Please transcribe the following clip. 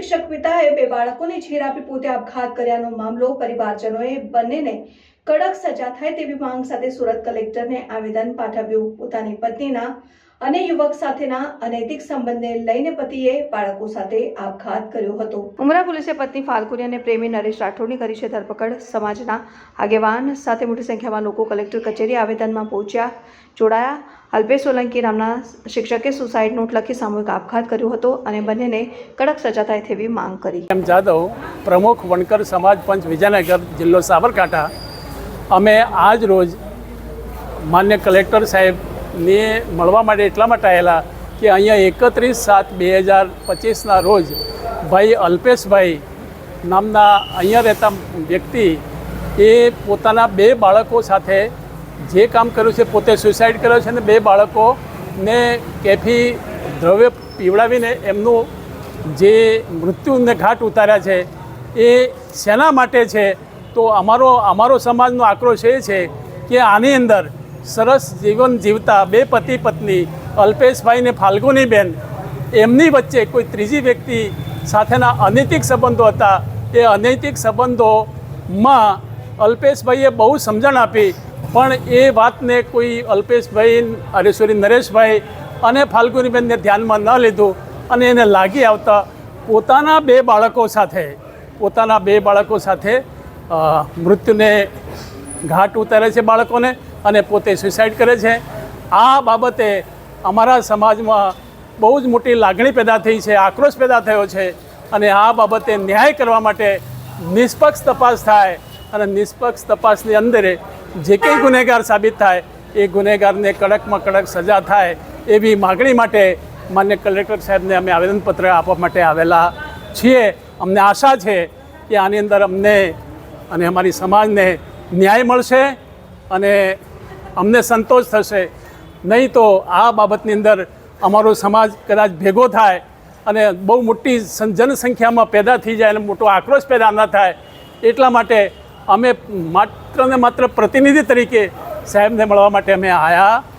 શિક્ષક પિતાએ બે બાળકોને ઝેર આપી પોતે આપઘાત કર્યાનો મામલો પરિવારજનોએ બંનેને કડક સજા થાય તેવી માંગ સાથે સુરત કલેક્ટરને આવેદન પાઠવ્યું। પોતાની પત્નીના અને યુવક સાથેના અનૈતિક સંબંધને લઈને પતિએ બાળકો સાથે આપઘાત કર્યો હતો। ઉમરા પોલીસે પત્ની ફાલ્ગુની અને પ્રેમી નરેશ રાઠોડની કરી છે ધરપકડ। સમાજના આગેવાન સાથે મોટી સંખ્યામાં લોકો કલેક્ટર કચેરી આવેદનમાં જોડાયા। અલ્પેશ સોલંકી નામના શિક્ષકે સુસાઇડ નોટ લખી સામૂહિક આપઘાત કર્યો હતો અને બંનેને કડક સજા થાય તેવી માંગ કરી। એમ જાદવ, પ્રમુખ વણકર સમાજ પંચ વિજયનગર, જિલ્લો સાબરકાંઠા। અમે આજ રોજ માન્ય કલેક્ટર સાહેબને મળવા માટે એટલા માટે આવેલા કે અહીંયા 31/7/2025ના રોજ ભાઈ અલ્પેશભાઈ નામના અહીંયા રહેતા વ્યક્તિ એ પોતાના બે બાળકો સાથે જે કામ કર્યું છે, પોતે સુસાઇડ કર્યો છે અને બે બાળકોને કેફી દ્રવ્ય પીવડાવીને એમનું જે મૃત્યુને ઘાટ ઉતાર્યા છે એ શેના માટે છે? તો અમારો સમાજનો આક્રોશ એ છે કે આની અંદર સરસ જીવન જીવતા બે પતિ પત્ની અલ્પેશભાઈ ને ફાલ્ગુનીબેન, એમની વચ્ચે કોઈ ત્રીજી વ્યક્તિ સાથેના અનૈતિક સંબંધો હતા। એ અનૈતિક સંબંધોમાં અલ્પેશભાઈએ બહુ સમજણ આપી, પણ એ વાતને કોઈ અલ્પેશભાઈ નરેશભાઈ અને ફાલ્ગુનીબેનને ધ્યાનમાં ન લીધું અને એને લાગી આવતા પોતાના બે બાળકો સાથે મૃત્યુને ઘાટ ઉતારે છે બાળકોને અને પોતે સુસાઇડ કરે છે। આ બાબતે અમારા સમાજમાં બહુ જ મોટી લાગણી પેદા થઈ છે, આક્રોશ પેદા થયો છે અને આ બાબતે ન્યાય કરવા માટે નિષ્પક્ષ તપાસ થાય અને નિષ્પક્ષ તપાસની અંદર જે કંઈ ગુનેગાર સાબિત થાય એ ગુનેગારને કડકમાં કડક સજા થાય એવી માગણી માટે માન્ય કલેક્ટર સાહેબને અમે આવેદનપત્ર આપવા માટે આવેલા છીએ। અમને આશા છે કે આની અંદર અમને અને અમારી સમાજને ન્યાય મળશે અને અમને સંતોષ થશે। નહીં તો આ બાબતની અંદર અમારો સમાજ કદાચ ભેગો થાય અને બહુ મોટી જનસંખ્યામાં પેદા થઈ જાય અને મોટો આક્રોશ પેદા ન થાય એટલા માટે અમે માત્ર ને માત્ર પ્રતિનિધિ તરીકે સાહેબને મળવા માટે અમે આવ્યા।